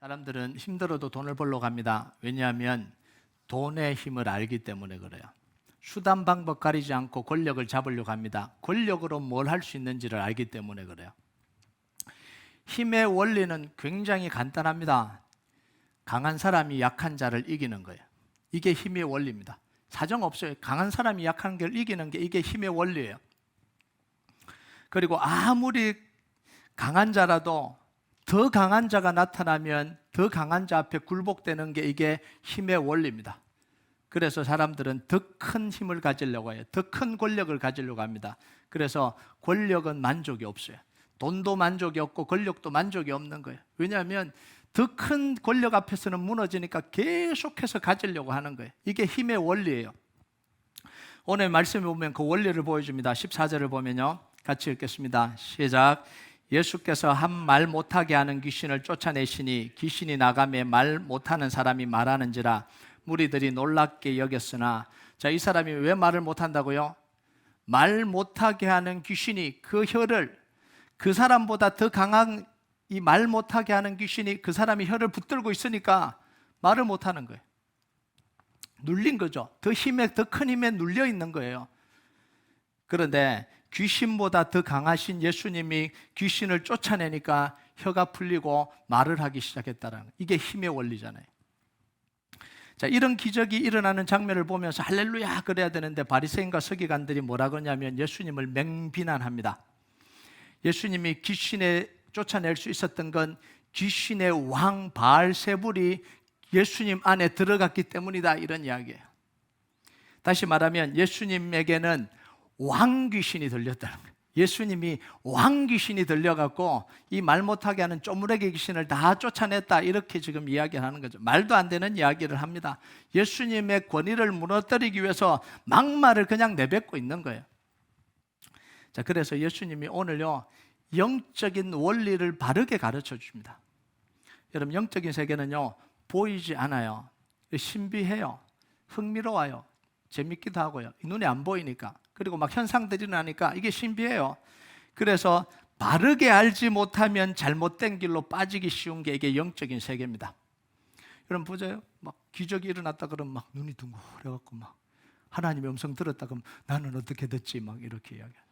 사람들은 힘들어도 돈을 벌러 갑니다. 왜냐하면 돈의 힘을 알기 때문에 그래요. 수단 방법 가리지 않고 권력을 잡으려고 합니다. 권력으로 뭘 할 수 있는지를 알기 때문에 그래요. 힘의 원리는 굉장히 간단합니다. 강한 사람이 약한 자를 이기는 거예요. 이게 힘의 원리입니다. 사정 없어요. 강한 사람이 약한 걸 이기는 게 이게 힘의 원리예요. 그리고 아무리 강한 자라도 더 강한 자가 나타나면 더 강한 자 앞에 굴복되는 게 이게 힘의 원리입니다. 그래서 사람들은 더 큰 힘을 가지려고 해요. 더 큰 권력을 가지려고 합니다. 그래서 권력은 만족이 없어요. 돈도 만족이 없고 권력도 만족이 없는 거예요. 왜냐하면 더 큰 권력 앞에서는 무너지니까 계속해서 가지려고 하는 거예요. 이게 힘의 원리예요. 오늘 말씀에 보면 그 원리를 보여줍니다. 14절을 보면요, 같이 읽겠습니다. 시작. 예수께서 한 말 못하게 하는 귀신을 쫓아내시니 귀신이 나가매 말 못하는 사람이 말하는지라 무리들이 놀랍게 여겼으나, 자, 이 사람이 왜 말을 못한다고요? 말 못하게 하는 귀신이 그 혀를, 그 사람보다 더 강한 이 말 못하게 하는 귀신이 그 사람이 혀를 붙들고 있으니까 말을 못하는 거예요. 눌린 거죠. 더 큰 힘에 눌려 있는 거예요. 그런데 귀신보다 더 강하신 예수님이 귀신을 쫓아내니까 혀가 풀리고 말을 하기 시작했다는 거예요. 이게 힘의 원리잖아요. 자, 이런 기적이 일어나는 장면을 보면서 할렐루야 그래야 되는데 바리새인과 서기관들이 뭐라 그러냐면 예수님을 맹비난합니다. 예수님이 귀신에 쫓아낼 수 있었던 건 귀신의 왕 바알세불이 예수님 안에 들어갔기 때문이다, 이런 이야기예요. 다시 말하면 예수님에게는 왕귀신이 들렸다는 거예요. 예수님이 왕귀신이 들려갖고 이 말 못하게 하는 쪼무레기 귀신을 다 쫓아냈다, 이렇게 지금 이야기를 하는 거죠. 말도 안 되는 이야기를 합니다. 예수님의 권위를 무너뜨리기 위해서 막말을 그냥 내뱉고 있는 거예요. 자, 그래서 예수님이 오늘요 영적인 원리를 바르게 가르쳐 줍니다. 여러분, 영적인 세계는요 보이지 않아요. 신비해요. 흥미로워요. 재밌기도 하고요. 눈에 안 보이니까. 그리고 막 현상들이 나니까 이게 신비해요. 그래서 바르게 알지 못하면 잘못된 길로 빠지기 쉬운 게 이게 영적인 세계입니다. 여러분 보세요. 막 기적이 일어났다 그러면 막 눈이 둥그래갖고 막 하나님의 음성 들었다 그러면 나는 어떻게 듣지? 막 이렇게 이야기하잖아요.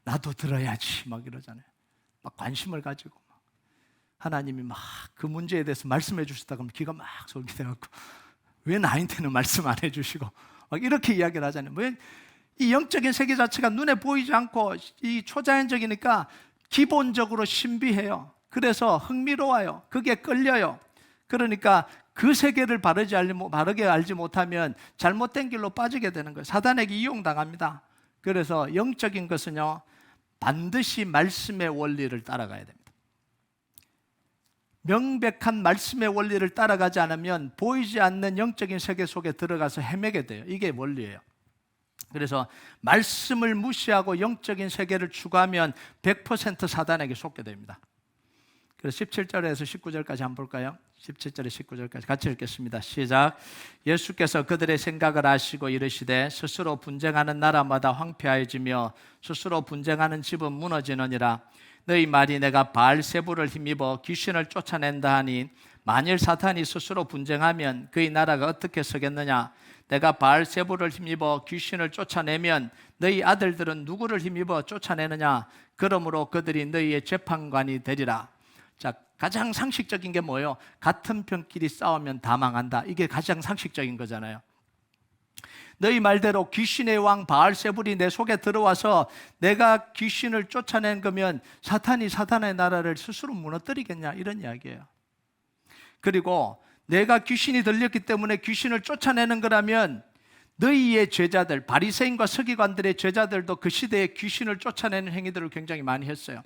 나도 들어야지 막 이러잖아요. 막 관심을 가지고 막 하나님이 막 그 문제에 대해서 말씀해 주셨다 그러면 귀가 막 솔깃해갖고 왜 나한테는 말씀 안 해주시고 막 이렇게 이야기를 하잖아요. 왜? 이 영적인 세계 자체가 눈에 보이지 않고 이 초자연적이니까 기본적으로 신비해요. 그래서 흥미로워요. 그게 끌려요. 그러니까 그 세계를 바르게 알지 못하면 잘못된 길로 빠지게 되는 거예요. 사단에게 이용당합니다. 그래서 영적인 것은요 반드시 말씀의 원리를 따라가야 됩니다. 명백한 말씀의 원리를 따라가지 않으면 보이지 않는 영적인 세계 속에 들어가서 헤매게 돼요. 이게 원리예요. 그래서 말씀을 무시하고 영적인 세계를 추구하면 100% 사단에게 속게 됩니다. 그래서 17절에서 19절까지 한번 볼까요? 17절에 19절까지 같이 읽겠습니다. 시작. 예수께서 그들의 생각을 아시고 이르시되 스스로 분쟁하는 나라마다 황폐해지며 스스로 분쟁하는 집은 무너지느니라. 너희 말이 내가 바알세불을 힘입어 귀신을 쫓아낸다 하니 만일 사탄이 스스로 분쟁하면 그의 나라가 어떻게 서겠느냐? 내가 바알세불을 힘입어 귀신을 쫓아내면 너희 아들들은 누구를 힘입어 쫓아내느냐? 그러므로 그들이 너희의 재판관이 되리라. 자, 가장 상식적인 게 뭐예요? 같은 편끼리 싸우면 다 망한다. 이게 가장 상식적인 거잖아요. 너희 말대로 귀신의 왕 바알세불이 내 속에 들어와서 내가 귀신을 쫓아낸 거면 사탄이 사탄의 나라를 스스로 무너뜨리겠냐, 이런 이야기예요. 그리고 내가 귀신이 들렸기 때문에 귀신을 쫓아내는 거라면 너희의 제자들, 바리새인과 서기관들의 제자들도 그 시대에 귀신을 쫓아내는 행위들을 굉장히 많이 했어요.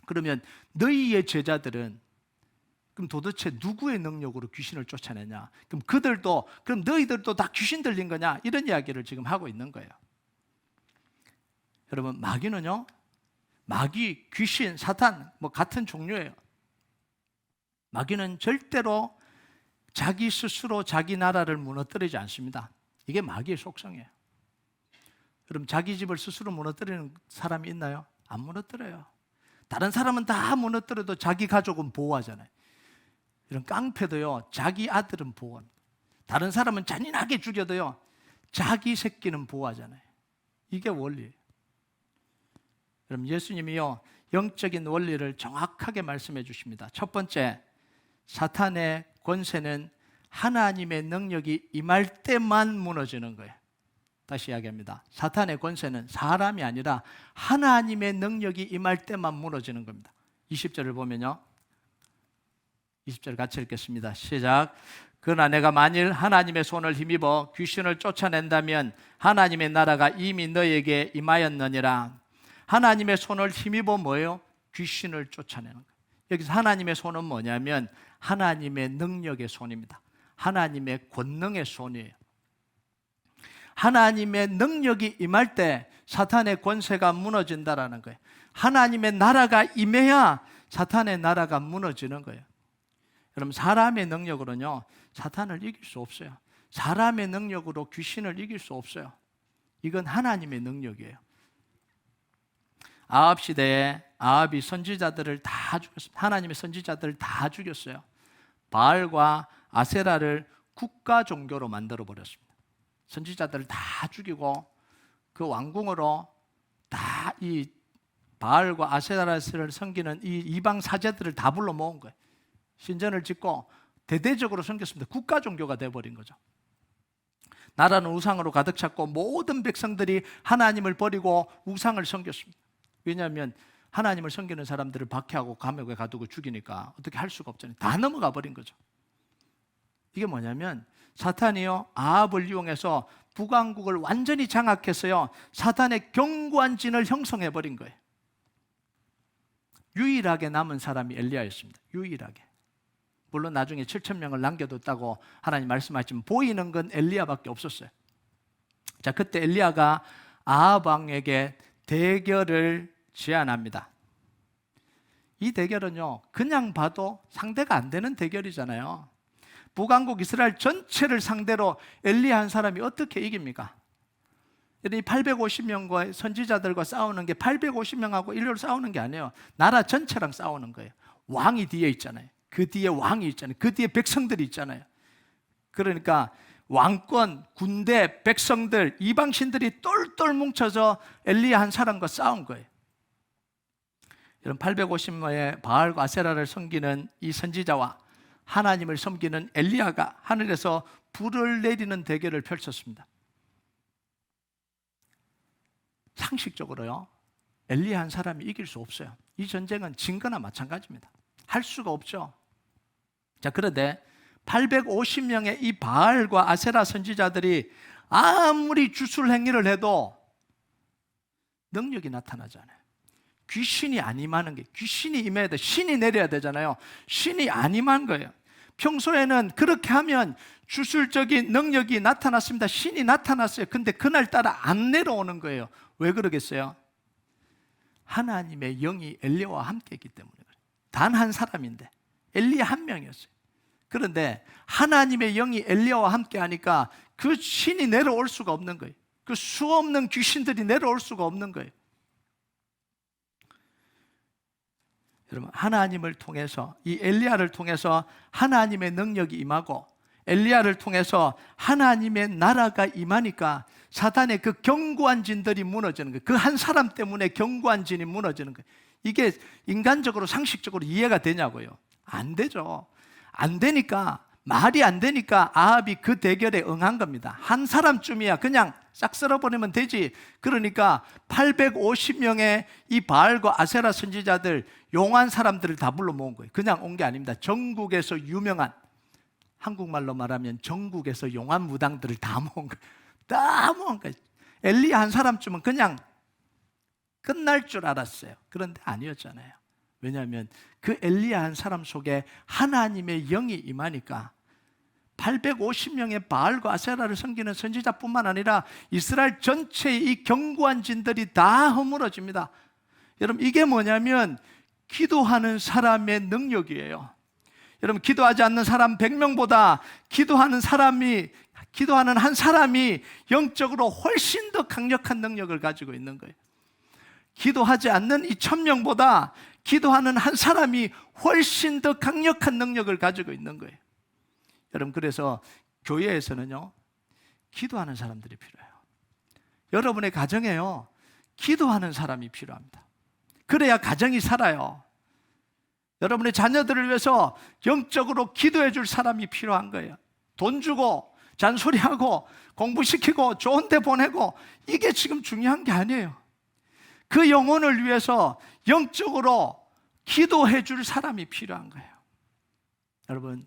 그러면 너희의 제자들은 그럼 도대체 누구의 능력으로 귀신을 쫓아내냐? 그럼 너희들도 다 귀신 들린 거냐? 이런 이야기를 지금 하고 있는 거예요. 여러분, 마귀는요, 마귀, 귀신, 사탄 뭐 같은 종류예요. 마귀는 절대로 자기 스스로 자기 나라를 무너뜨리지 않습니다. 이게 마귀의 속성이에요. 여러분, 자기 집을 스스로 무너뜨리는 사람이 있나요? 안 무너뜨려요. 다른 사람은 다 무너뜨려도 자기 가족은 보호하잖아요. 이런 깡패도요, 자기 아들은 보호합니다. 다른 사람은 잔인하게 죽여도요, 자기 새끼는 보호하잖아요. 이게 원리예요. 그럼 예수님이요, 영적인 원리를 정확하게 말씀해 주십니다. 첫 번째, 사탄의 권세는 하나님의 능력이 임할 때만 무너지는 거예요. 다시 이야기합니다. 사탄의 권세는 사람이 아니라 하나님의 능력이 임할 때만 무너지는 겁니다. 20절을 보면요, 20절 같이 읽겠습니다. 시작. 그러나 내가 만일 하나님의 손을 힘입어 귀신을 쫓아낸다면 하나님의 나라가 이미 너에게 임하였느니라. 하나님의 손을 힘입어 뭐예요? 귀신을 쫓아내는 거예요. 여기서 하나님의 손은 뭐냐면 하나님의 능력의 손입니다. 하나님의 권능의 손이에요. 하나님의 능력이 임할 때 사탄의 권세가 무너진다라는 거예요. 하나님의 나라가 임해야 사탄의 나라가 무너지는 거예요. 여러분, 사람의 능력으로는요, 사탄을 이길 수 없어요. 사람의 능력으로 귀신을 이길 수 없어요. 이건 하나님의 능력이에요. 아합 시대에 아합이 선지자들을 다 죽였습니다. 하나님의 선지자들을 다 죽였어요. 바알과 아세라를 국가 종교로 만들어 버렸습니다. 선지자들을 다 죽이고 그 왕궁으로 다 이 바알과 아세라를 섬기는 이 이방 사제들을 다 불러 모은 거예요. 신전을 짓고 대대적으로 섬겼습니다. 국가 종교가 되어버린 거죠. 나라는 우상으로 가득 찼고 모든 백성들이 하나님을 버리고 우상을 섬겼습니다. 왜냐하면 하나님을 섬기는 사람들을 박해하고 감옥에 가두고 죽이니까 어떻게 할 수가 없잖아요. 다 넘어가 버린 거죠. 이게 뭐냐면 사탄이요, 아합을 이용해서 북왕국을 완전히 장악해서요, 사탄의 견고한 진을 형성해 버린 거예요. 유일하게 남은 사람이 엘리야였습니다. 유일하게. 물론 나중에 7,000명을 남겨뒀다고 하나님 말씀하시지만 보이는 건 엘리야밖에 없었어요. 자, 그때 엘리야가 아합 왕에게 대결을 제안합니다. 이 대결은요, 그냥 봐도 상대가 안 되는 대결이잖아요. 북왕국 이스라엘 전체를 상대로 엘리야 한 사람이 어떻게 이깁니까? 이 850명과 선지자들과 싸우는 게 850명하고 일렬로 싸우는 게 아니에요. 나라 전체랑 싸우는 거예요. 왕이 뒤에 있잖아요. 그 뒤에 왕이 있잖아요. 그 뒤에 백성들이 있잖아요. 그러니까 왕권, 군대, 백성들, 이방신들이 똘똘 뭉쳐서 엘리야 한 사람과 싸운 거예요. 이런 850명의 바알과 아세라를 섬기는 이 선지자와 하나님을 섬기는 엘리야가 하늘에서 불을 내리는 대결을 펼쳤습니다. 상식적으로요, 엘리야 한 사람이 이길 수 없어요. 이 전쟁은 진 거나 마찬가지입니다. 할 수가 없죠. 자, 그런데 850명의 이 바알과 아세라 선지자들이 아무리 주술 행위를 해도 능력이 나타나지 않아요. 귀신이 안 임하는 게, 귀신이 임해야 돼. 신이 내려야 되잖아요. 신이 안 임한 거예요. 평소에는 그렇게 하면 주술적인 능력이 나타났습니다. 신이 나타났어요. 근데 그날따라 안 내려오는 거예요. 왜 그러겠어요? 하나님의 영이 엘리야와 함께 있기 때문에 그래요. 단 한 사람인데 엘리야 한 명이었어요. 그런데 하나님의 영이 엘리야와 함께 하니까 그 신이 내려올 수가 없는 거예요. 그 수없는 귀신들이 내려올 수가 없는 거예요. 여러분, 하나님을 통해서, 이 엘리야를 통해서 하나님의 능력이 임하고 엘리야를 통해서 하나님의 나라가 임하니까 사탄의 그 견고한 진들이 무너지는 거예요. 그 한 사람 때문에 견고한 진이 무너지는 거예요. 이게 인간적으로 상식적으로 이해가 되냐고요? 안 되죠. 안 되니까, 말이 안 되니까 아합이 그 대결에 응한 겁니다. 한 사람쯤이야 그냥 싹 쓸어버리면 되지. 그러니까 850명의 이 바알과 아세라 선지자들, 용한 사람들을 다 불러 모은 거예요. 그냥 온 게 아닙니다. 전국에서 유명한, 한국말로 말하면 전국에서 용한 무당들을 다 모은 거예요. 다 모은 거예요. 엘리야 한 사람쯤은 그냥 끝날 줄 알았어요. 그런데 아니었잖아요. 왜냐하면 그 엘리야 한 사람 속에 하나님의 영이 임하니까 850명의 바알과 아세라를 섬기는 선지자뿐만 아니라 이스라엘 전체의 이 견고한 진들이 다 허물어집니다. 여러분, 이게 뭐냐면 기도하는 사람의 능력이에요. 여러분, 기도하지 않는 사람 100명보다 기도하는 한 사람이 영적으로 훨씬 더 강력한 능력을 가지고 있는 거예요. 기도하지 않는 이 1000명보다 기도하는 한 사람이 훨씬 더 강력한 능력을 가지고 있는 거예요. 여러분, 그래서 교회에서는요, 기도하는 사람들이 필요해요. 여러분의 가정에요, 기도하는 사람이 필요합니다. 그래야 가정이 살아요. 여러분의 자녀들을 위해서 영적으로 기도해 줄 사람이 필요한 거예요. 돈 주고 잔소리하고 공부시키고 좋은 데 보내고 이게 지금 중요한 게 아니에요. 그 영혼을 위해서 영적으로 기도해 줄 사람이 필요한 거예요. 여러분,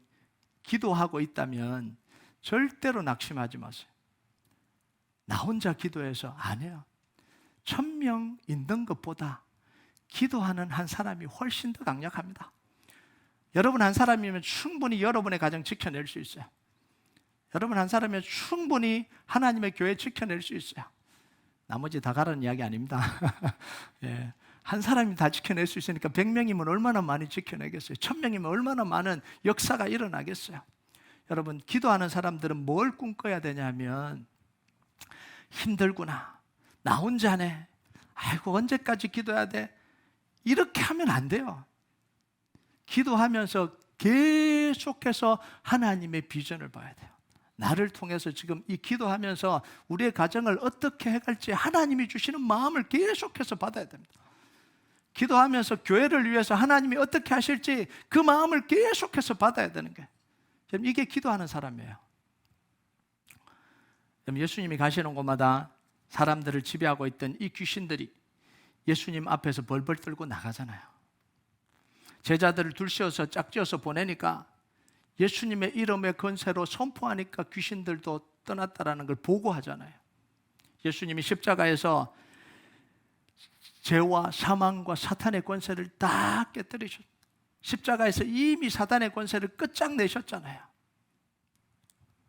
기도하고 있다면 절대로 낙심하지 마세요. 나 혼자 기도해서 안 해요. 1000명 있는 것보다 기도하는 한 사람이 훨씬 더 강력합니다. 여러분 한 사람이면 충분히 여러분의 가정 지켜낼 수 있어요. 여러분 한 사람이면 충분히 하나님의 교회 지켜낼 수 있어요. 나머지 다 가라는 이야기 아닙니다. 예, 한 사람이 다 지켜낼 수 있으니까 100명이면 얼마나 많이 지켜내겠어요? 1000명이면 얼마나 많은 역사가 일어나겠어요? 여러분, 기도하는 사람들은 뭘 꿈꿔야 되냐면, 힘들구나, 나 혼자네, 아이고 언제까지 기도해야 돼, 이렇게 하면 안 돼요. 기도하면서 계속해서 하나님의 비전을 봐야 돼요. 나를 통해서 지금 이 기도하면서 우리의 가정을 어떻게 해갈지 하나님이 주시는 마음을 계속해서 받아야 됩니다. 기도하면서 교회를 위해서 하나님이 어떻게 하실지 그 마음을 계속해서 받아야 되는 게, 이게 기도하는 사람이에요. 예수님이 가시는 곳마다 사람들을 지배하고 있던 이 귀신들이 예수님 앞에서 벌벌 떨고 나가잖아요. 제자들을 둘 씌워서 짝지어서 보내니까 예수님의 이름의 권세로 선포하니까 귀신들도 떠났다라는 걸 보고하잖아요. 예수님이 십자가에서 죄와 사망과 사탄의 권세를 다 깨뜨리셨어요. 십자가에서 이미 사탄의 권세를 끝장내셨잖아요.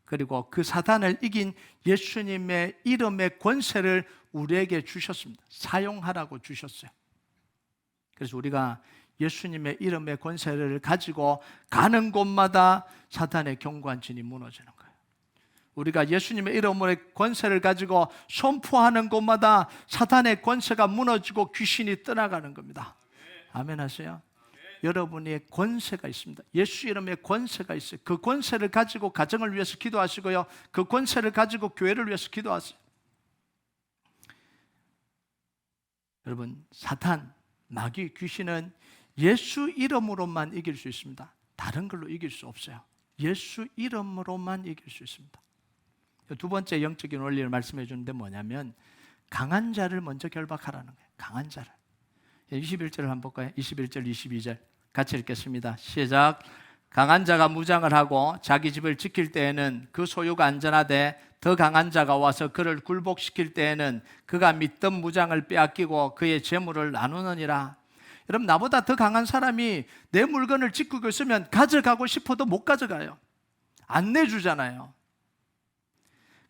그리고 그 사탄을 이긴 예수님의 이름의 권세를 우리에게 주셨습니다. 사용하라고 주셨어요. 그래서 우리가 예수님의 이름의 권세를 가지고 가는 곳마다 사탄의 경관진이 무너지는 거예요. 우리가 예수님의 이름의 권세를 가지고 선포하는 곳마다 사탄의 권세가 무너지고 귀신이 떠나가는 겁니다. 아멘 하세요? 여러분의 권세가 있습니다. 예수 이름의 권세가 있어요. 그 권세를 가지고 가정을 위해서 기도하시고요, 그 권세를 가지고 교회를 위해서 기도하세요. 여러분, 사탄, 마귀, 귀신은 예수 이름으로만 이길 수 있습니다. 다른 걸로 이길 수 없어요. 예수 이름으로만 이길 수 있습니다. 두 번째 영적인 원리를 말씀해 주는데 뭐냐면, 강한 자를 먼저 결박하라는 거예요. 강한 자를. 21절을 한번 볼까요? 21절, 22절 같이 읽겠습니다. 시작. 강한 자가 무장을 하고 자기 집을 지킬 때에는 그 소유가 안전하되, 더 강한 자가 와서 그를 굴복시킬 때에는 그가 믿던 무장을 빼앗기고 그의 재물을 나누느니라. 여러분, 나보다 더 강한 사람이 내 물건을 지키고 있으면 가져가고 싶어도 못 가져가요. 안 내주잖아요.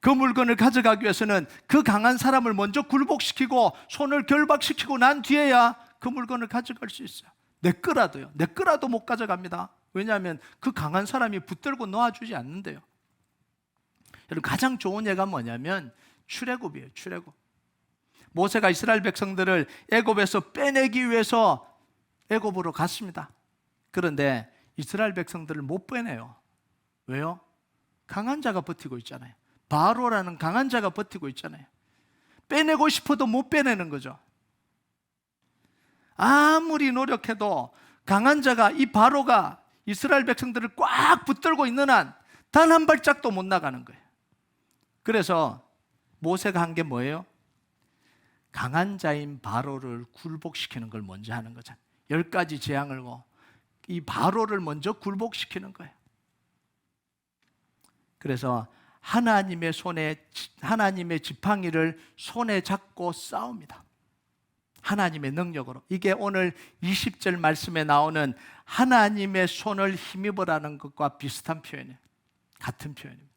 그 물건을 가져가기 위해서는 그 강한 사람을 먼저 굴복시키고 손을 결박시키고 난 뒤에야 그 물건을 가져갈 수 있어요. 내 거라도요. 내 거라도 못 가져갑니다. 왜냐하면 그 강한 사람이 붙들고 놓아주지 않는데요. 여러분, 가장 좋은 예가 뭐냐면 출애굽이에요. 출애굽. 모세가 이스라엘 백성들을 애굽에서 빼내기 위해서 애굽으로 갔습니다. 그런데 이스라엘 백성들을 못 빼내요. 왜요? 강한 자가 버티고 있잖아요. 바로라는 강한 자가 버티고 있잖아요. 빼내고 싶어도 못 빼내는 거죠. 아무리 노력해도 강한 자가, 이 바로가 이스라엘 백성들을 꽉 붙들고 있는 한 단 한 발짝도 못 나가는 거예요. 그래서 모세가 한 게 뭐예요? 강한 자인 바로를 굴복시키는 걸 먼저 하는 거잖아요. 10가지 재앙을 고 이 바로를 먼저 굴복시키는 거예요. 그래서 하나님의 지팡이를 손에 잡고 싸웁니다. 하나님의 능력으로. 이게 오늘 20절 말씀에 나오는 하나님의 손을 힘입으라는 것과 비슷한 표현이에요. 같은 표현입니다.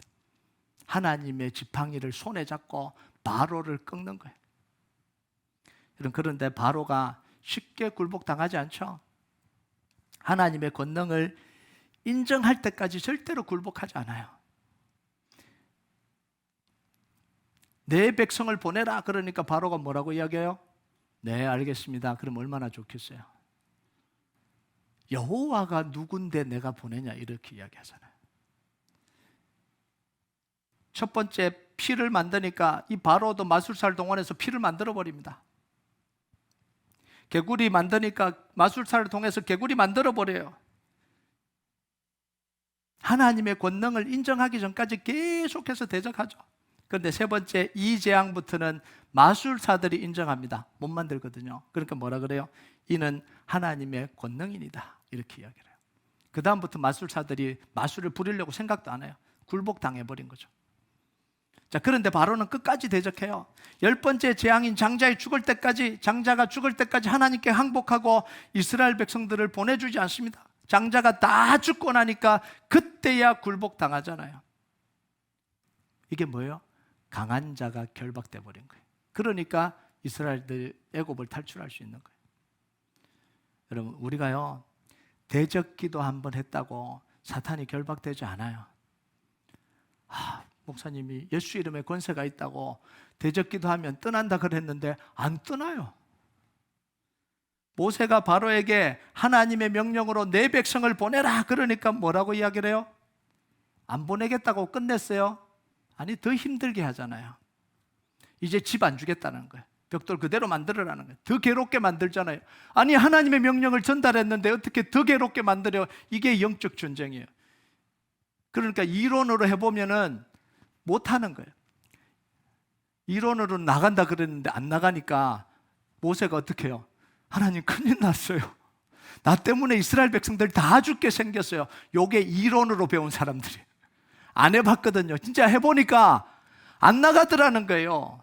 하나님의 지팡이를 손에 잡고 바로를 꺾는 거예요. 그런데 바로가 쉽게 굴복당하지 않죠. 하나님의 권능을 인정할 때까지 절대로 굴복하지 않아요. 내 백성을 보내라 그러니까 바로가 뭐라고 이야기해요? 네, 알겠습니다. 그럼 얼마나 좋겠어요. 여호와가 누군데 내가 보내냐 이렇게 이야기하잖아요. 첫 번째 피를 만드니까 이 바로도 마술사를 동원해서 피를 만들어 버립니다. 개구리 만드니까 마술사를 통해서 개구리 만들어 버려요. 하나님의 권능을 인정하기 전까지 계속해서 대적하죠. 그런데 세 번째 이 재앙부터는 마술사들이 인정합니다. 못 만들거든요. 그러니까 뭐라 그래요? 이는 하나님의 권능이니다 이렇게 이야기를 해요. 그 다음부터 마술사들이 마술을 부리려고 생각도 안 해요. 굴복당해버린 거죠. 자, 그런데 바로는 끝까지 대적해요. 10번째 재앙인 장자가 죽을 때까지 하나님께 항복하고 이스라엘 백성들을 보내주지 않습니다. 장자가 다 죽고 나니까 그때야 굴복당하잖아요. 이게 뭐예요? 강한 자가 결박돼 버린 거예요. 그러니까 이스라엘들 애굽을 탈출할 수 있는 거예요. 여러분, 우리가요 대적기도 한번 했다고 사탄이 결박되지 않아요. 목사님이 예수 이름에 권세가 있다고 대적기도 하면 떠난다 그랬는데 안 떠나요. 모세가 바로에게 하나님의 명령으로 내 백성을 보내라 그러니까 뭐라고 이야기를 해요? 안 보내겠다고 끝냈어요? 아니, 더 힘들게 하잖아요. 이제 집 안 주겠다는 거예요. 벽돌 그대로 만들으라는 거예요. 더 괴롭게 만들잖아요. 아니, 하나님의 명령을 전달했는데 어떻게 더 괴롭게 만들어요? 이게 영적 전쟁이에요. 그러니까 이론으로 해보면은 못하는 거예요. 이론으로 나간다 그랬는데 안 나가니까 모세가 어떻게 해요? 하나님, 큰일 났어요. 나 때문에 이스라엘 백성들 다 죽게 생겼어요. 요게 이론으로 배운 사람들이 안 해봤거든요. 진짜 해보니까 안 나가더라는 거예요.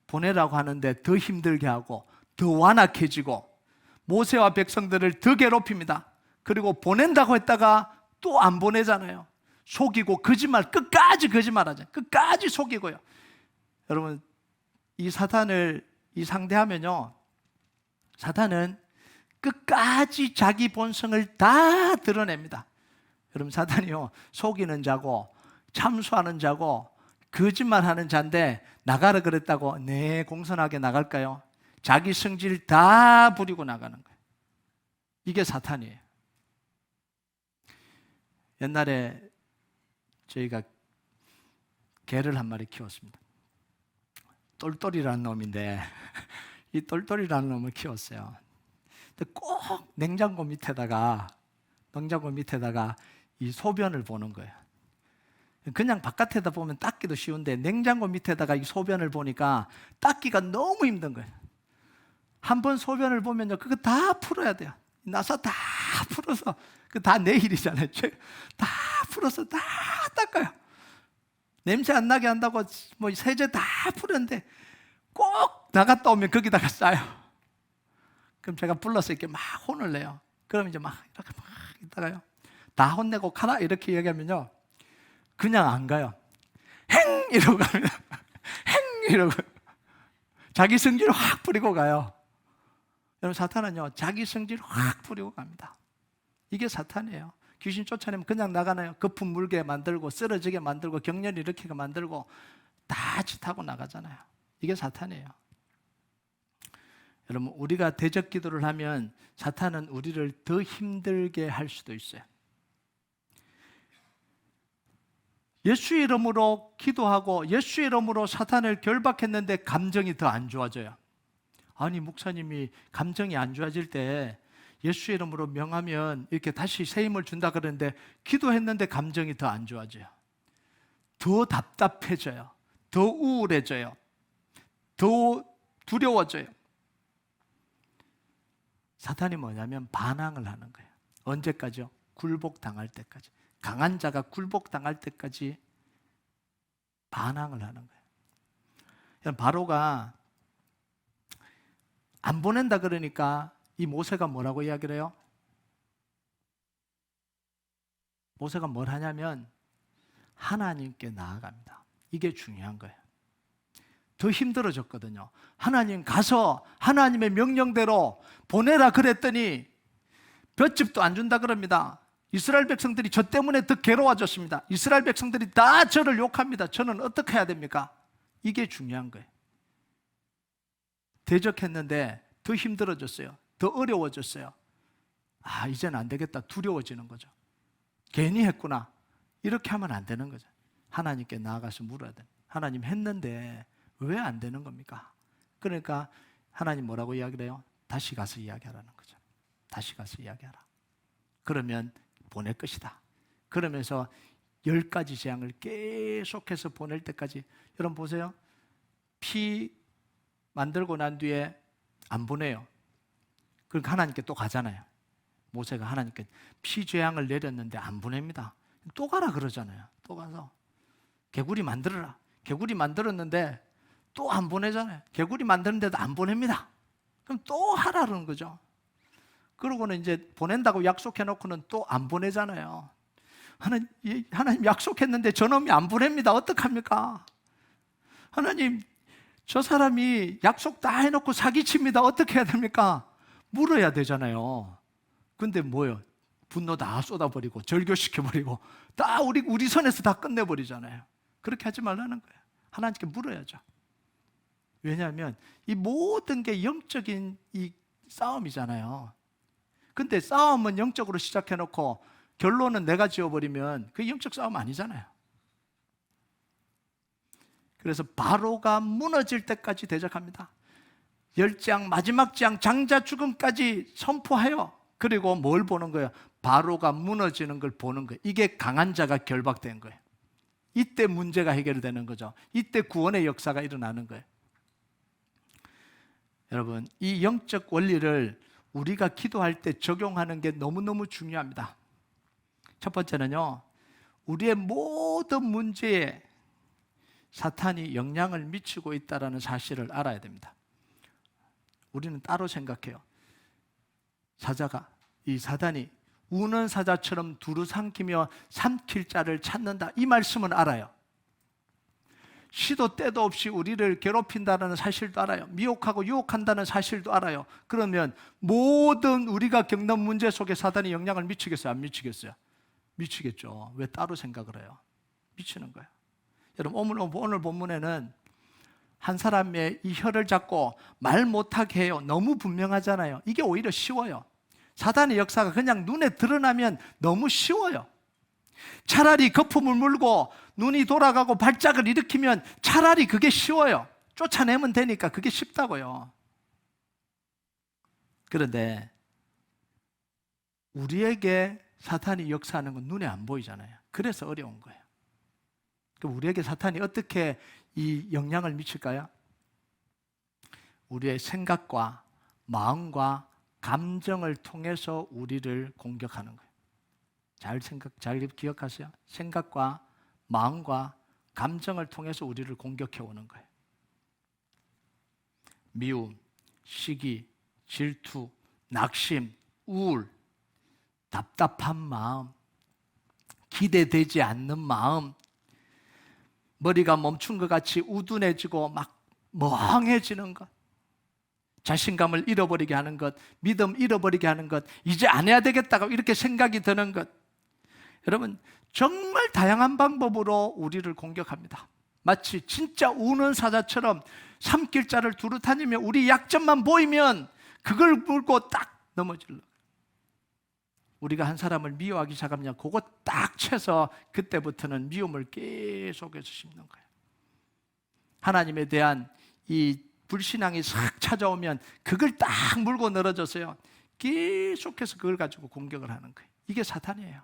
보내라고 하는데 더 힘들게 하고 더 완악해지고 모세와 백성들을 더 괴롭힙니다. 그리고 보낸다고 했다가 또 안 보내잖아요. 속이고 거짓말, 끝까지 거짓말하잖아요. 끝까지 속이고요. 여러분, 이 사탄을 상대하면요, 사탄은 끝까지 자기 본성을 다 드러냅니다. 여러분, 사탄이요 속이는 자고 참수하는 자고 거짓말하는 자인데 나가라 그랬다고 네 공손하게 나갈까요? 자기 성질 다 부리고 나가는 거예요. 이게 사탄이에요. 옛날에 저희가 개를 한 마리 키웠습니다. 똘똘이라는 놈인데 이 똘똘이라는 놈을 키웠어요. 근데 꼭 냉장고 밑에다가 이 소변을 보는 거예요. 그냥 바깥에다 보면 닦기도 쉬운데 냉장고 밑에다가 이 소변을 보니까 닦기가 너무 힘든 거예요. 한 번 소변을 보면요, 그거 다 풀어야 돼요. 나서 다 풀어서, 그 다 내일이잖아요. 다 풀어서 다 닦아요. 냄새 안 나게 한다고 뭐 세제 다 풀었는데 꼭 나갔다 오면 거기다가 싸요. 그럼 제가 불러서 이렇게 막 혼을 내요. 그럼 이제 막 이렇게 막 있다가요, 다 혼내고 가라 이렇게 얘기하면요, 그냥 안 가요. 행! 이러고 갑니다. 행! 이러고 자기 성질을 확 부리고 가요. 여러분, 사탄은요 자기 성질을 확 부리고 갑니다. 이게 사탄이에요. 귀신 쫓아내면 그냥 나가나요? 거품 물게 만들고 쓰러지게 만들고 격렬히 일으키게 만들고 다 짓하고 나가잖아요. 이게 사탄이에요. 여러분, 우리가 대적 기도를 하면 사탄은 우리를 더 힘들게 할 수도 있어요. 예수 이름으로 기도하고 예수 이름으로 사탄을 결박했는데 감정이 더 안 좋아져요. 아니, 목사님이 감정이 안 좋아질 때 예수 이름으로 명하면 이렇게 다시 새 힘을 준다 그러는데 기도했는데 감정이 더 안 좋아져요. 더 답답해져요. 더 우울해져요. 더 두려워져요. 사탄이 뭐냐면 반항을 하는 거예요. 언제까지요? 굴복당할 때까지. 강한 자가 굴복당할 때까지 반항을 하는 거예요. 바로가 안 보낸다 그러니까 이 모세가 뭐라고 이야기를 해요? 모세가 뭘 하냐면 하나님께 나아갑니다. 이게 중요한 거예요. 더 힘들어졌거든요. 하나님, 가서 하나님의 명령대로 보내라 그랬더니 볏짚도 안 준다 그럽니다. 이스라엘 백성들이 저 때문에 더 괴로워졌습니다. 이스라엘 백성들이 다 저를 욕합니다. 저는 어떻게 해야 됩니까? 이게 중요한 거예요. 대적했는데 더 힘들어졌어요. 더 어려워졌어요. 아, 이제는 안 되겠다. 두려워지는 거죠. 괜히 했구나. 이렇게 하면 안 되는 거죠. 하나님께 나아가서 물어야 돼. 하나님 했는데 왜 안 되는 겁니까? 그러니까 하나님 뭐라고 이야기를 해요? 다시 가서 이야기하라는 거죠. 다시 가서 이야기하라. 그러면 보낼 것이다. 그러면서 10가지 재앙을 계속해서 보낼 때까지. 여러분 보세요. 피 만들고 난 뒤에 안 보내요. 그러니까 하나님께 또 가잖아요. 모세가 하나님께 피 재앙을 내렸는데 안 보냅니다. 또 가라 그러잖아요. 또 가서 개구리 만들어라. 개구리 만들었는데 또 안 보내잖아요. 개구리 만드는데도 안 보냅니다. 그럼 또 하라는 거죠. 그러고는 이제 보낸다고 약속해놓고는 또 안 보내잖아요. 하나님 약속했는데 저놈이 안 보냅니다. 어떡합니까? 하나님, 저 사람이 약속 다 해놓고 사기칩니다. 어떻게 해야 됩니까? 물어야 되잖아요. 근데 뭐예요? 분노 다 쏟아버리고 절교시켜버리고 다 우리 선에서 다 끝내버리잖아요. 그렇게 하지 말라는 거예요. 하나님께 물어야죠. 왜냐하면 이 모든 게 영적인 이 싸움이잖아요. 근데 싸움은 영적으로 시작해놓고 결론은 내가 지어버리면 그게 영적 싸움 아니잖아요. 그래서 바로가 무너질 때까지 대적합니다. 10장 마지막 장 장자 죽음까지 선포하여 그리고 뭘 보는 거예요? 바로가 무너지는 걸 보는 거예요. 이게 강한 자가 결박된 거예요. 이때 문제가 해결되는 거죠. 이때 구원의 역사가 일어나는 거예요. 여러분, 이 영적 원리를 우리가 기도할 때 적용하는 게 너무너무 중요합니다. 첫 번째는요, 우리의 모든 문제에 사탄이 영향을 미치고 있다는 사실을 알아야 됩니다. 우리는 따로 생각해요. 이 사단이 우는 사자처럼 두루 삼키며 삼킬 자를 찾는다. 이 말씀은 알아요. 시도 때도 없이 우리를 괴롭힌다는 사실도 알아요. 미혹하고 유혹한다는 사실도 알아요. 그러면 모든 우리가 겪는 문제 속에 사단이 영향을 미치겠어요? 안 미치겠어요? 미치겠죠. 왜 따로 생각을 해요? 미치는 거예요. 여러분, 오늘 본문에는 한 사람의 이 혀를 잡고 말 못하게 해요. 너무 분명하잖아요. 이게 오히려 쉬워요. 사단의 역사가 그냥 눈에 드러나면 너무 쉬워요. 차라리 거품을 물고 눈이 돌아가고 발작을 일으키면 차라리 그게 쉬워요. 쫓아내면 되니까 그게 쉽다고요. 그런데 우리에게 사탄이 역사하는 건 눈에 안 보이잖아요. 그래서 어려운 거예요. 그럼 우리에게 사탄이 어떻게 이 영향을 미칠까요? 우리의 생각과 마음과 감정을 통해서 우리를 공격하는 거예요. 잘 기억하세요. 생각과 마음과 감정을 통해서 우리를 공격해 오는 거예요. 미움, 시기, 질투, 낙심, 우울, 답답한 마음, 기대되지 않는 마음, 머리가 멈춘 것 같이 우둔해지고 막 멍해지는 것, 자신감을 잃어버리게 하는 것, 믿음 잃어버리게 하는 것, 이제 안 해야 되겠다고 이렇게 생각이 드는 것. 여러분, 정말 다양한 방법으로 우리를 공격합니다. 마치 진짜 우는 사자처럼 삼킬 자를 두루 다니며 우리 약점만 보이면 그걸 물고 딱 넘어질러. 우리가 한 사람을 미워하기 시작하면 그거 딱 채서 그때부터는 미움을 계속해서 심는 거예요. 하나님에 대한 이 불신앙이 싹 찾아오면 그걸 딱 물고 늘어져서요, 계속해서 그걸 가지고 공격을 하는 거예요. 이게 사탄이에요.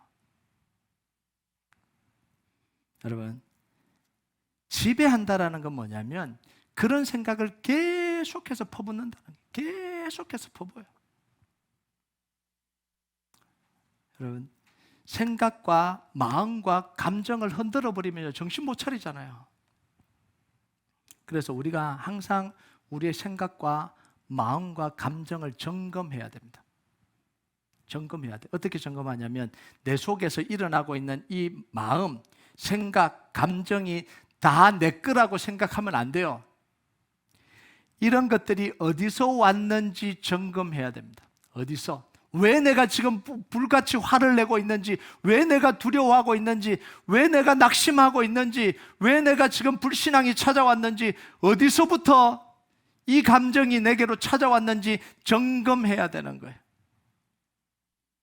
여러분, 지배한다라는 건 뭐냐면 그런 생각을 계속해서 퍼붓는다는 거예요. 계속해서 퍼부어요. 여러분, 생각과 마음과 감정을 흔들어 버리면 정신 못 차리잖아요. 그래서 우리가 항상 우리의 생각과 마음과 감정을 점검해야 됩니다. 점검해야 돼. 어떻게 점검하냐면 내 속에서 일어나고 있는 이 마음, 생각, 감정이 다 내 거라고 생각하면 안 돼요. 이런 것들이 어디서 왔는지 점검해야 됩니다. 어디서? 왜 내가 지금 불같이 화를 내고 있는지, 왜 내가 두려워하고 있는지, 왜 내가 낙심하고 있는지, 왜 내가 지금 불신앙이 찾아왔는지, 어디서부터 이 감정이 내게로 찾아왔는지 점검해야 되는 거예요.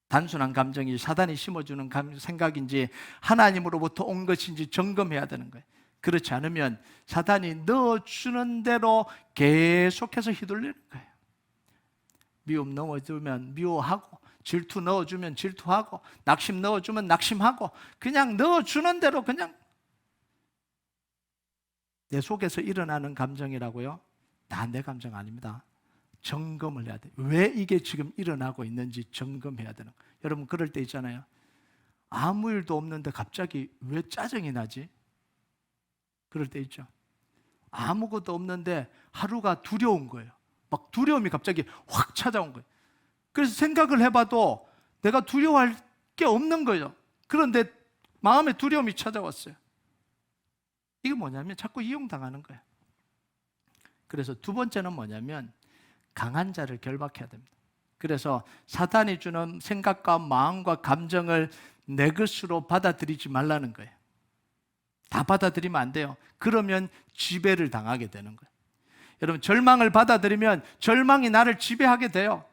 단순한 감정이 사단이 심어주는 생각인지 하나님으로부터 온 것인지 점검해야 되는 거예요. 그렇지 않으면 사단이 넣어주는 대로 계속해서 휘둘리는 거예요. 미움 넣어주면 미워하고, 질투 넣어주면 질투하고, 낙심 넣어주면 낙심하고, 그냥 넣어주는 대로 그냥 내 속에서 일어나는 감정이라고요? 다 내 감정 아닙니다. 점검을 해야 돼요. 왜 이게 지금 일어나고 있는지 점검해야 되는 거예요. 여러분 그럴 때 있잖아요. 아무 일도 없는데 갑자기 왜 짜증이 나지? 그럴 때 있죠. 아무것도 없는데 하루가 두려운 거예요. 막 두려움이 갑자기 확 찾아온 거예요. 그래서 생각을 해봐도 내가 두려워할 게 없는 거예요. 그런데 마음에 두려움이 찾아왔어요. 이게 뭐냐면 자꾸 이용당하는 거예요. 그래서 두 번째는 뭐냐면 강한 자를 결박해야 됩니다. 그래서 사탄이 주는 생각과 마음과 감정을 내 것으로 받아들이지 말라는 거예요. 다 받아들이면 안 돼요. 그러면 지배를 당하게 되는 거예요. 여러분 절망을 받아들이면 절망이 나를 지배하게 돼요.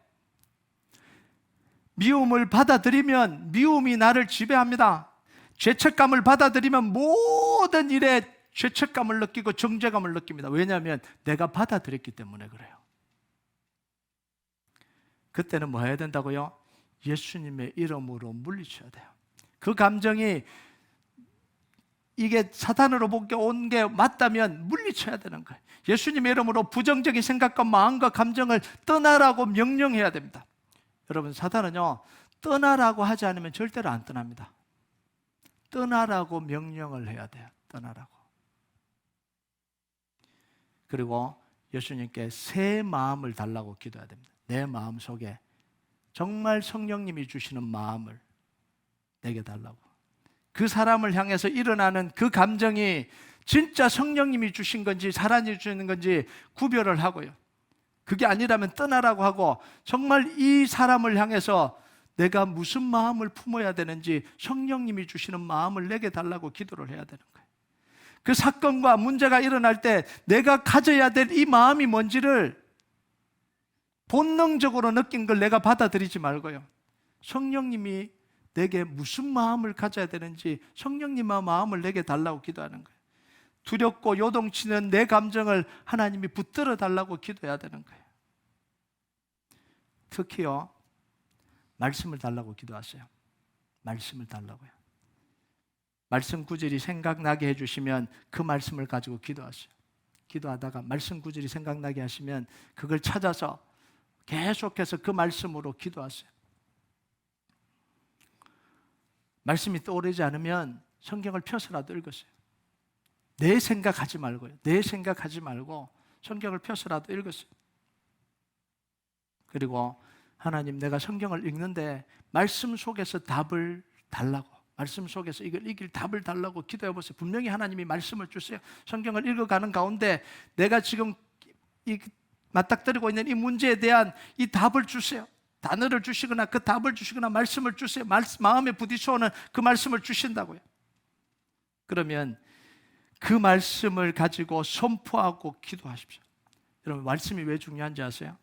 미움을 받아들이면 미움이 나를 지배합니다. 죄책감을 받아들이면 모든 일에 죄책감을 느끼고 정죄감을 느낍니다. 왜냐하면 내가 받아들였기 때문에 그래요. 그때는 뭐 해야 된다고요? 예수님의 이름으로 물리쳐야 돼요. 그 감정이 이게 사탄으로 온 게 맞다면 물리쳐야 되는 거예요. 예수님의 이름으로 부정적인 생각과 마음과 감정을 떠나라고 명령해야 됩니다. 여러분 사탄은요 떠나라고 하지 않으면 절대로 안 떠납니다. 떠나라고 명령을 해야 돼요. 떠나라고. 그리고 예수님께 새 마음을 달라고 기도해야 됩니다. 내 마음 속에 정말 성령님이 주시는 마음을 내게 달라고. 그 사람을 향해서 일어나는 그 감정이 진짜 성령님이 주신 건지 사람이 주는 건지 구별을 하고요. 그게 아니라면 떠나라고 하고 정말 이 사람을 향해서 내가 무슨 마음을 품어야 되는지 성령님이 주시는 마음을 내게 달라고 기도를 해야 되는 거예요. 그 사건과 문제가 일어날 때 내가 가져야 될 이 마음이 뭔지를 본능적으로 느낀 걸 내가 받아들이지 말고요. 성령님이 내게 무슨 마음을 가져야 되는지 성령님의 마음을 내게 달라고 기도하는 거예요. 두렵고 요동치는 내 감정을 하나님이 붙들어 달라고 기도해야 되는 거예요. 특히요, 말씀을 달라고 기도하세요. 말씀을 달라고요. 말씀 구절이 생각나게 해주시면 그 말씀을 가지고 기도하세요. 기도하다가 말씀 구절이 생각나게 하시면 그걸 찾아서 계속해서 그 말씀으로 기도하세요. 말씀이 떠오르지 않으면 성경을 펴서라도 읽으세요. 내 생각하지 말고요. 내 생각하지 말고 성경을 펴서라도 읽으세요. 그리고 하나님 내가 성경을 읽는데 말씀 속에서 답을 달라고, 말씀 속에서 이걸 이길 답을 달라고 기도해 보세요. 분명히 하나님이 말씀을 주세요. 성경을 읽어가는 가운데 내가 지금 맞닥뜨리고 있는 이 문제에 대한 이 답을 주세요. 단어를 주시거나 그 답을 주시거나 말씀을 주세요. 마음에 부딪혀오는 그 말씀을 주신다고요. 그러면 그 말씀을 가지고 선포하고 기도하십시오. 여러분 말씀이 왜 중요한지 아세요?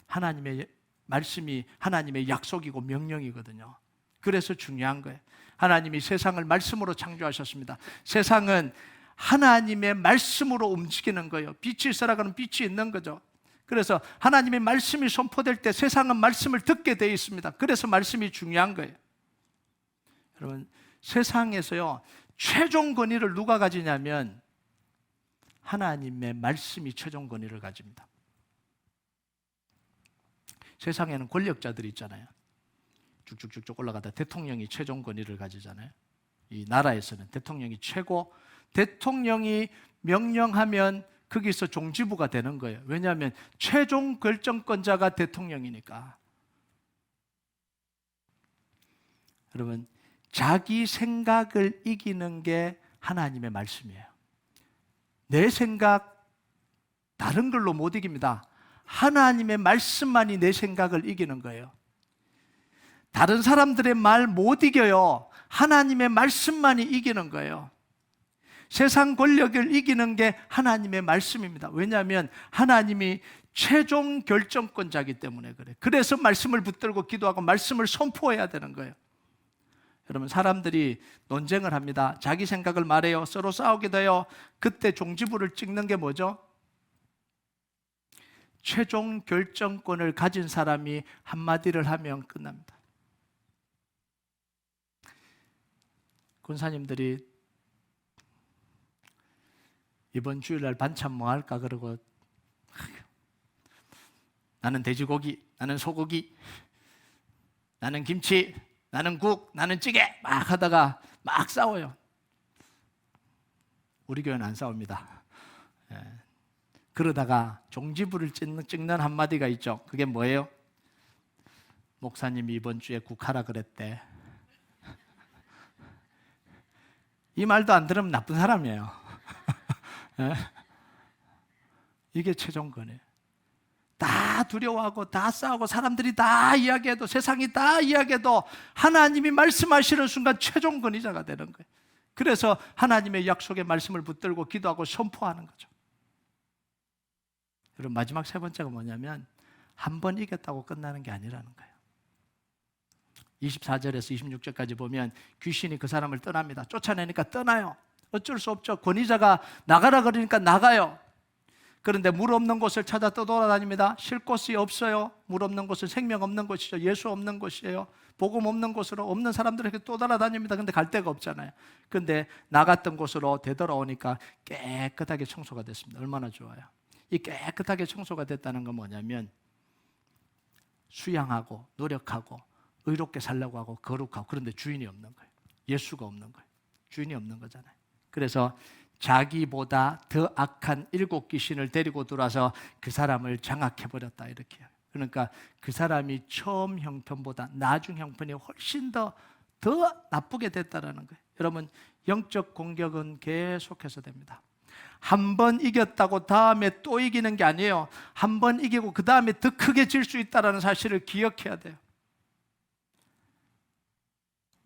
하나님의 말씀이 하나님의 약속이고 명령이거든요. 그래서 중요한 거예요. 하나님이 세상을 말씀으로 창조하셨습니다. 세상은 하나님의 말씀으로 움직이는 거예요. 빛이 있으라고는 빛이 있는 거죠. 그래서 하나님의 말씀이 선포될 때 세상은 말씀을 듣게 되어 있습니다. 그래서 말씀이 중요한 거예요. 여러분 세상에서요 최종 권위를 누가 가지냐면 하나님의 말씀이 최종 권위를 가집니다. 세상에는 권력자들이 있잖아요. 쭉쭉쭉쭉 올라가다 대통령이 최종 권위를 가지잖아요. 이 나라에서는 대통령이 최고, 대통령이 명령하면 거기서 종지부가 되는 거예요. 왜냐하면 최종 결정권자가 대통령이니까. 여러분 자기 생각을 이기는 게 하나님의 말씀이에요. 내 생각 다른 걸로 못 이깁니다. 하나님의 말씀만이 내 생각을 이기는 거예요. 다른 사람들의 말 못 이겨요. 하나님의 말씀만이 이기는 거예요. 세상 권력을 이기는 게 하나님의 말씀입니다. 왜냐하면 하나님이 최종 결정권자이기 때문에 그래요. 그래서 말씀을 붙들고 기도하고 말씀을 선포해야 되는 거예요. 여러분, 사람들이 논쟁을 합니다. 자기 생각을 말해요. 서로 싸우기도 해요. 그때 종지부를 찍는 게 뭐죠? 최종 결정권을 가진 사람이 한마디를 하면 끝납니다. 군사님들이 이번 주일날 반찬 뭐 할까 그러고, 나는 돼지고기, 나는 소고기, 나는 김치, 나는 국, 나는 찌개 막 하다가 막 싸워요. 우리 교회는 안 싸웁니다. 그러다가 종지부를 찍는 한마디가 있죠. 그게 뭐예요? 목사님이 이번 주에 국 하라 그랬대. 이 말도 안 들으면 나쁜 사람이에요. 이게 최종권이에요. 다 두려워하고 다 싸우고 사람들이 다 이야기해도, 세상이 다 이야기해도 하나님이 말씀하시는 순간 최종 권위자가 되는 거예요. 그래서 하나님의 약속의 말씀을 붙들고 기도하고 선포하는 거죠. 여러분, 마지막 세 번째가 뭐냐면 한 번 이겼다고 끝나는 게 아니라는 거예요. 24절에서 26절까지 보면 귀신이 그 사람을 떠납니다. 쫓아내니까 떠나요. 어쩔 수 없죠. 권위자가 나가라 그러니까 나가요. 그런데 물 없는 곳을 찾아 떠돌아다닙니다. 쉴 곳이 없어요. 물 없는 곳은 생명 없는 곳이죠. 예수 없는 곳이에요. 복음 없는 곳으로 없는 사람들에게 떠돌아다닙니다. 근데 갈 데가 없잖아요. 근데 나갔던 곳으로 되돌아오니까 깨끗하게 청소가 됐습니다. 얼마나 좋아요. 이 깨끗하게 청소가 됐다는 건 뭐냐면 수양하고 노력하고 의롭게 살려고 하고 거룩하고, 그런데 주인이 없는 거예요. 예수가 없는 거예요. 주인이 없는 거잖아요. 그래서 자기보다 더 악한 7 귀신을 데리고 들어와서 그 사람을 장악해버렸다, 이렇게 해요. 그러니까 그 사람이 처음 형편보다 나중 형편이 훨씬 더 나쁘게 됐다는 거예요. 여러분, 영적 공격은 계속해서 됩니다. 한 번 이겼다고 다음에 또 이기는 게 아니에요. 한 번 이기고 그 다음에 더 크게 질 수 있다는 사실을 기억해야 돼요.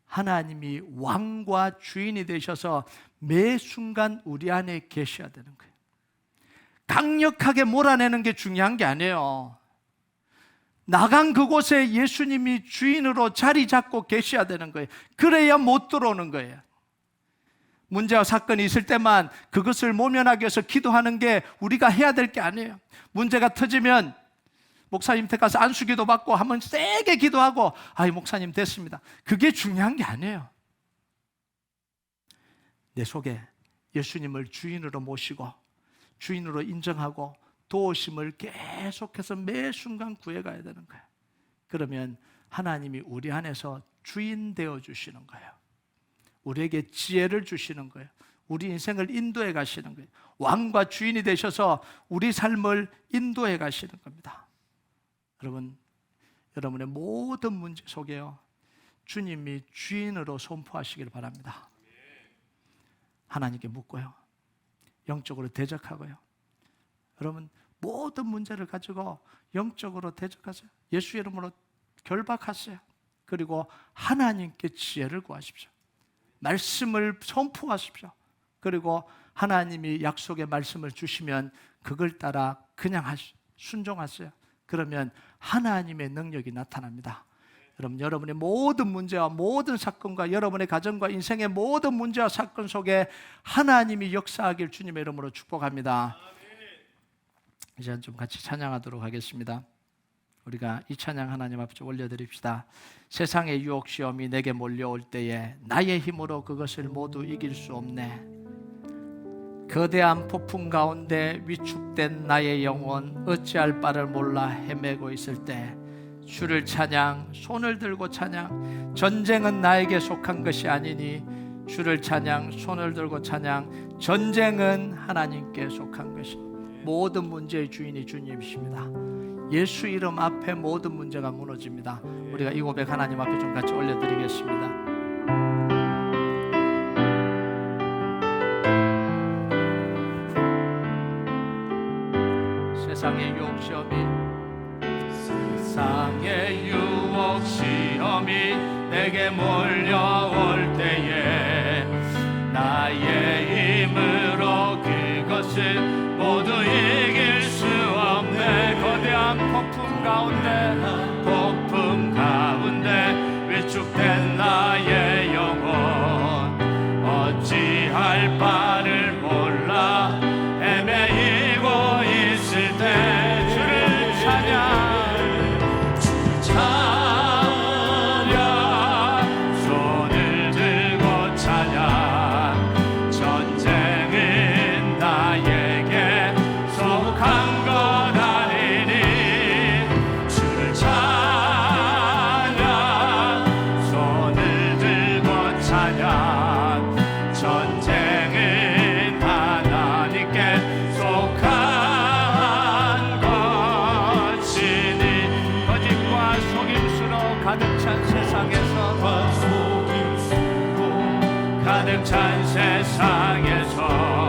하나님이 왕과 주인이 되셔서 매 순간 우리 안에 계셔야 되는 거예요. 강력하게 몰아내는 게 중요한 게 아니에요. 나간 그곳에 예수님이 주인으로 자리 잡고 계셔야 되는 거예요. 그래야 못 들어오는 거예요. 문제와 사건이 있을 때만 그것을 모면하기 위해서 기도하는 게 우리가 해야 될 게 아니에요. 문제가 터지면 목사님 댁 가서 안수기도 받고 한번 세게 기도하고, 아이 목사님 됐습니다. 그게 중요한 게 아니에요. 내 속에 예수님을 주인으로 모시고 주인으로 인정하고 도우심을 계속해서 매 순간 구해가야 되는 거예요. 그러면 하나님이 우리 안에서 주인 되어 주시는 거예요. 우리에게 지혜를 주시는 거예요. 우리 인생을 인도해 가시는 거예요. 왕과 주인이 되셔서 우리 삶을 인도해 가시는 겁니다. 여러분, 여러분의 모든 문제 속에요, 주님이 주인으로 선포하시길 바랍니다. 하나님께 묻고요, 영적으로 대적하고요. 여러분, 모든 문제를 가지고 영적으로 대적하세요. 예수 이름으로 결박하세요. 그리고 하나님께 지혜를 구하십시오. 말씀을 선포하십시오. 그리고 하나님이 약속의 말씀을 주시면 그걸 따라 그냥 순종하세요. 그러면 하나님의 능력이 나타납니다. 여러분, 여러분의 모든 문제와 모든 사건과 여러분의 가정과 인생의 모든 문제와 사건 속에 하나님이 역사하길 주님의 이름으로 축복합니다. 이제 좀 같이 찬양하도록 하겠습니다. 우리가 이 찬양 하나님 앞에 올려드립시다. 세상의 유혹 시험이 내게 몰려올 때에 나의 힘으로 그것을 모두 이길 수 없네. 거대한 폭풍 가운데 위축된 나의 영혼, 어찌할 바를 몰라 헤매고 있을 때 주를 찬양, 손을 들고 찬양. 전쟁은 나에게 속한 것이 아니니 주를 찬양, 손을 들고 찬양. 전쟁은 하나님께 속한 것입니다. 모든 문제의 주인이 주님이십니다. 예수 이름 앞에 모든 문제가 무너집니다. 우리가 이 고백 하나님 앞에 좀 같이 올려드리겠습니다. 세상의 유혹 시험이 내게 몰려올 때에 나의 힘을 없이 모두 이길 수 없네. 거대한 폭풍 가운데 위축된 나의 영혼 어찌할 바를 몰라 헤매이고 있을 때 주를 찬양 손을 들고 찬양 전쟁은 나에게 속한 것 아니니 주를 찬양 손을 들고 찬양 전쟁은 하나님께 속한 것이니 거짓과 속임수로 가득 찬 세상에서 가득 찬 세상에서